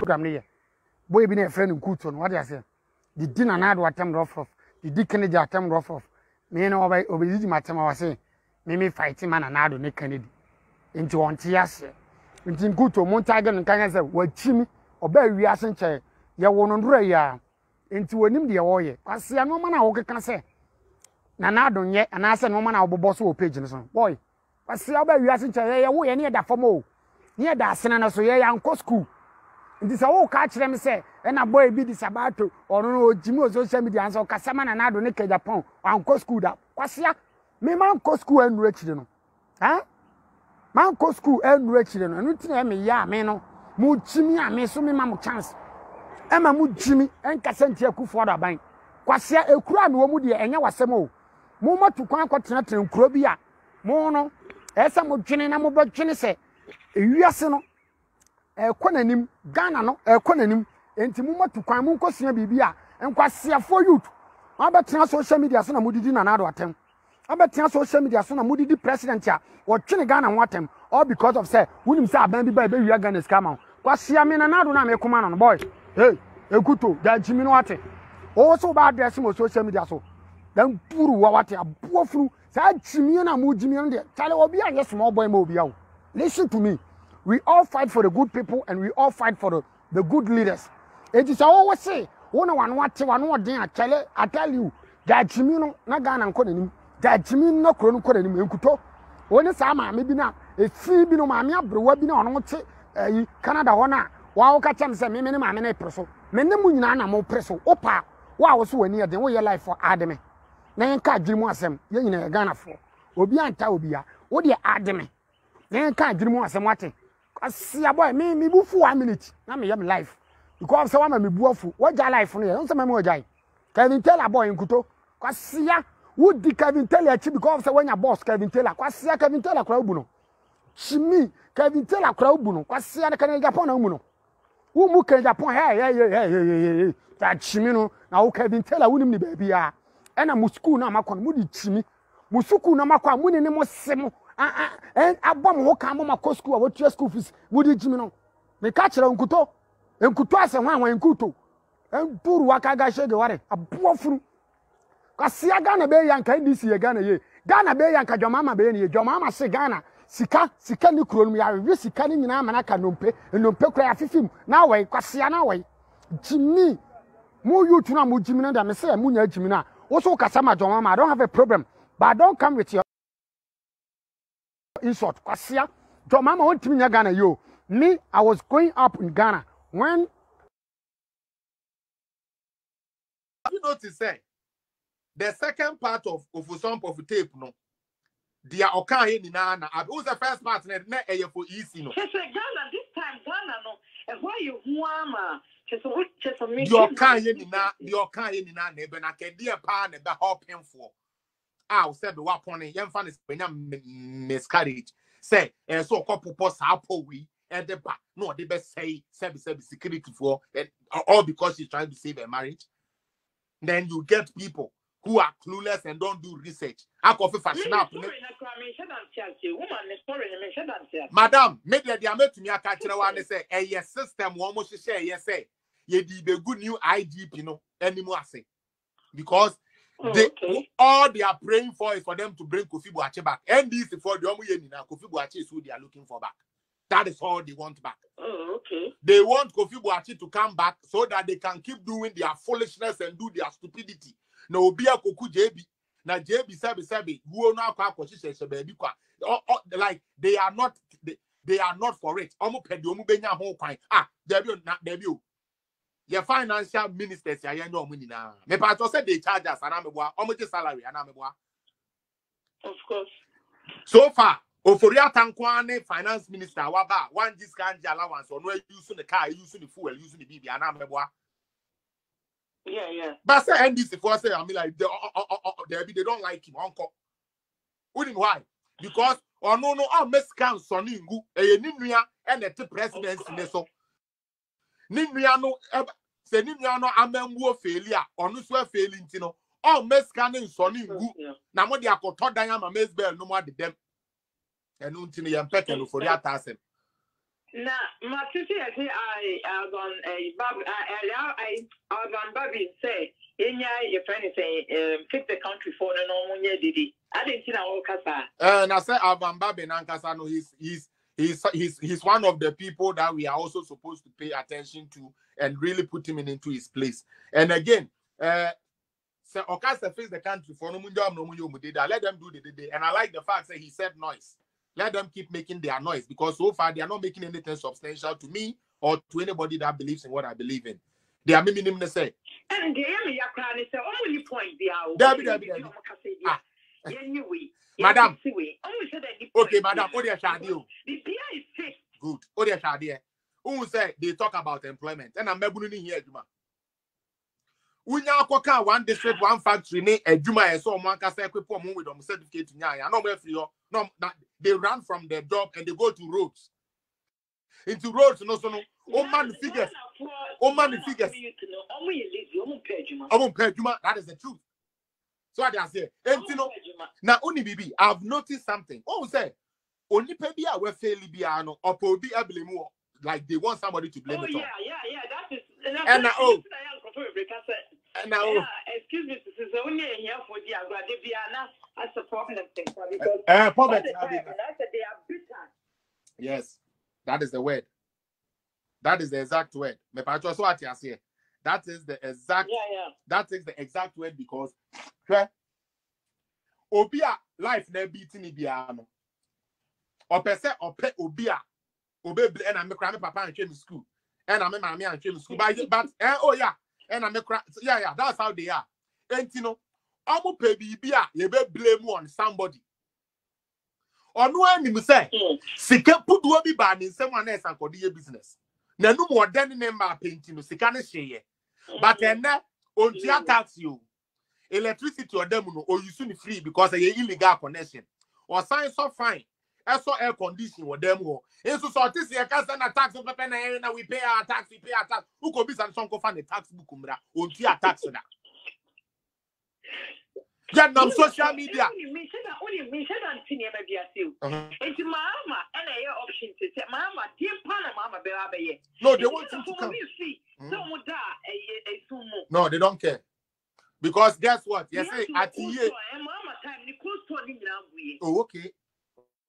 program ne ye boy bi na friend nkuto no what you say the dinner na do atem rough the dickene ja atem rough me no obeyi matem wa say me fight man na do ne Kennedy nti won te ase nti nkuto mo ntage no kan say wachimi oba wi ase nche ye wo no ndura ya nti wonim de ye wo ye kwase no ma na wo keka say na do nye ana say no ma na wo bobo so page no so boy kwase oba wi ase nche ye wo ye ne da fam o ne da asena na so ye ya nko school nti sa wo ka kire me say e na boy bi di sabato ono no ojimi o social media anso kasama na do ne ke Japan anko school da kwase me man ko school enu akire no ha man ko school enu akire no enu tina me ya me no mu jimi a me so me ma mu chance e ma mu jimi en kasenti akufo da ban kwase ekura no mu de enya wasem o mu matu kwan kwatena tena nkuro bi a mu no esa mu dwene na mu badwene se ewiase no ekonanim Ghana no ekonanim enti mu matu kwan mu nkosua bibi a Nkwasiafuo youth abetena social media so na mudidi na do atem abetena social media so na mudidi president a wotwene Ghana ho atem all because of say wunim say aban bi ba be wi Ghana scam Kwasia me na do na me kuma no boy hey ekuto da jimi no ate o so ba address mo social media so dan puru wa wate abuofuru sa jimi na mu jimi no de tale obi anye small boy ma obi awo listen to me. We all fight for the good people and we all fight for the good leaders. It is always say, one what I tell you, that Jimino, na Ghana Konim, that Jimino no Kron Konim, Kuto, only Sama, maybe now, a free bino mamia, Bruwabino, on Canada, Hona, wow, catch them, say, many mamma preso, many munana mo preso, opa, wow, so near the way your life for Adame. Then catch Jim Wasem, yen a Ghana for, Obian Taubia, what dear Adame. Then catch Jim Wasem wate. Kwasia boy me bufu 1 minute na me yam life because say wa me buafu what your life no you say me ojai Kevin Taylor boy nkuto kwasia would Kevin Taylor achi because say when your boss Kevin Taylor kwasia Kevin Taylor kra obu no chimi Kevin Taylor kra obu no kwasia na kan Japan na omu no wo mu kan Japan hey ta chimi no na wo Kevin Taylor wonim ni ba bia e na mu school na makon mu di chimi mu school na makon mu ni mo semo and abom ho kan mo school what your school fees would you know me catch nkuto ase wan nkuto en turu waka ga shege ware abuofuru kwasia Ghana be yanka ndisi ye Ghana ye Ghana be yanka jomama be ye jomama se Ghana sika ni kuro ya we sika ni nyina amana ka nompe kura ya fifim na we kwasia na we jimi mo youth na mo jimi na da me say mo nya jimi na wo so kasama jomama I don't have a problem but I don't come with your insult Kwasia your mama won't me Ghana yo me I was going up in Ghana when you notice say the second part of some of the tape no dia okan he ni na who's the first part na for easy no Ghana this time Ghana no and why you huama just me the okan he ni na ebe na ke dia pa na be helping for I said the weapon young fan is miscarriage. Say, and so couple posts apple we at the back. No, they best say service security for all because she's trying to save her marriage. Then you get people who are clueless and don't do research. I coffee fashion up. Madam, maybe they are met to me a catcher one and say, a yes system almost share, yes, say, ye be good new IGP, you know, anymore say. Because all they are praying for is for them to bring Kofi Boache back. And this is for the Kofi Boache is who they are looking for back. That is all they want back. They want Kofi Boache to come back so that they can keep doing their foolishness and do their stupidity. No, be a Koku JB. Now JB sabi who now like they are not for it. Your financial ministers ya no money na. Me part say they charge us and ameboa omoje salary and ameboa. Of course. So far, Oforia Tankwane finance minister waba one discount allowance or no using the car, using the fuel, using the BB and ameboa. Yeah. But say NDC for say I mean like they don't like him uncle. Why? Because no Mexican soningu ninua and the presidency so. Ninwiano se ninwiano amembuo failure onu so failing ti no all Mexican nsoni ngu na mo de akoto dan ama Mesbel no mo de dem enu nti ne yempeke no for 1000 Na matiti I was on a I was on Baby say your friend say fix the country for the normal year did I didn't see that kasa. And I said Avambabe Nankasa, no, he's one of the people that we are also supposed to pay attention to and really put him into his place. And again, so Okasa fix the country for no munjo no munjo mudida. Let them do the day. And I like the fact that he said noise. Let them keep making their noise because so far they are not making anything substantial to me or to anybody that believes in what I believe in. They are making him say. And the enemy say only point Madam. Okay, madam. What is good. What is who say they talk about employment? And I'm not here, Juma. Unya koka one district, one factory, ne a Juma so one can say with them certificate to Nya. I know where no they run from their job and they go to roads. Into roads, no, so no. Oh man, figures. That is the truth. So I say, and you know, now only BB, I've noticed something. Oh, say, only maybe I will fail Libiano or probably a blame more. Like they want somebody to blame it on. That is. And now, and now, excuse me, this is only here for the Agradibiana as a problem because poverty. They are bitter. Yes, that is the word. That is the exact word. That is the exact. That is the exact word because. Obia life na beating ibiano. Opese ope obia obe and I make papa and came to school. And I mammy and came to school. But oh yeah, and I make that's how they are. And you know, Omo pe bibia ye be blame on somebody. Or no any say sika pudu obi ba ni someone else and kodi business. Na no more than number painting no sika na share. But and on tia tax you. Electricity or them or you soon free because a illegal connection or science so fine as so air condition or them go and so this year can send a tax of pen and we pay our tax who could be some song of a tax book or tia tax that yeah social media no they want him to come no they don't care. Because guess what? Yes, at year. Oh, okay.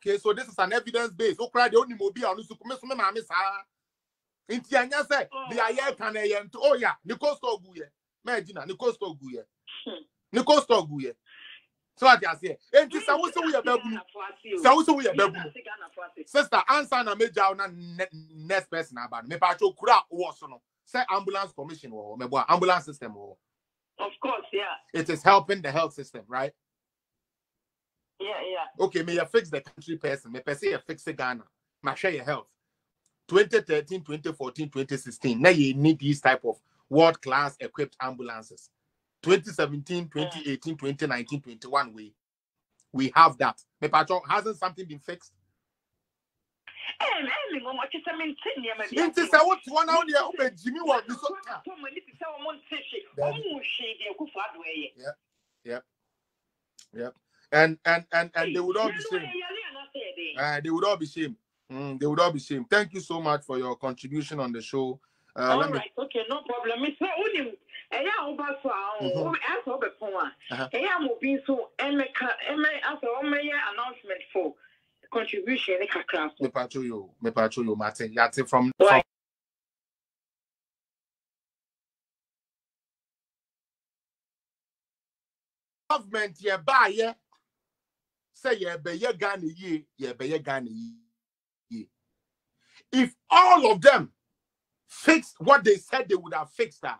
Okay, so this is an evidence base. Oh, cry the only mobile on the Sukume Mammy Sarah. In Tianya said, the Ayer can oh, yeah, Nicosto Guye. Imagine, Nicosto Guye. Nicosto Guye. So I just say, and this I was so we are babu. So we are babu. Sister, answer na major next person about me. Pacho Kura was no. Say ambulance commission or me ambulance system or. Of course, yeah. It is helping the health system, right? Yeah. Okay, may you fix the country person. May you fix the Ghana. May share your health. 2013, 2014, 2016. Now you need these type of world-class equipped ambulances. 2017, 2018, 2019, 21. We have that. May Pacho, hasn't something been fixed? Yep. And they would all be shamed. They would all be shamed. They would all be shamed. Thank you so much for your contribution on the show. All right, okay, no problem. Announcement for contribution. Me pacho you, Martin. Yati from government ye buy ye. Say ye be ye Ghana ye. If all of them fixed what they said they would have fixed that,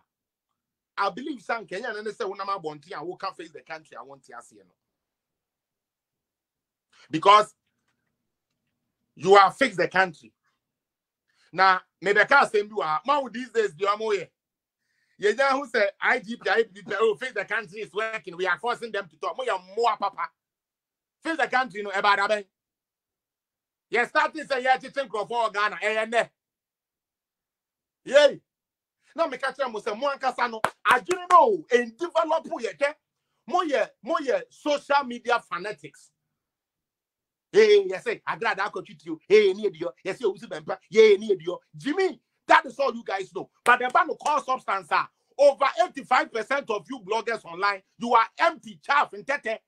I believe some Kenya and they say when I'm bonti and who can face the country I want to see no. Because you have fixed the country. Now, maybe I can't say you are man these days the amoye. You know who say IGP fix the country is working. We are forcing them to talk. More papa. Fix the country no about that. You starting say you think of Ghana and yay. Now me catch them say more kasano. I don't know and develop more social media fanatics. Hey, yes, I glad I got you. Hey, near you. Yes, you bempa. Yeah, near you. Jimmy, that is all you guys know. But the ban of call substance are over 85% of you bloggers online. You are empty, chaff, and tete.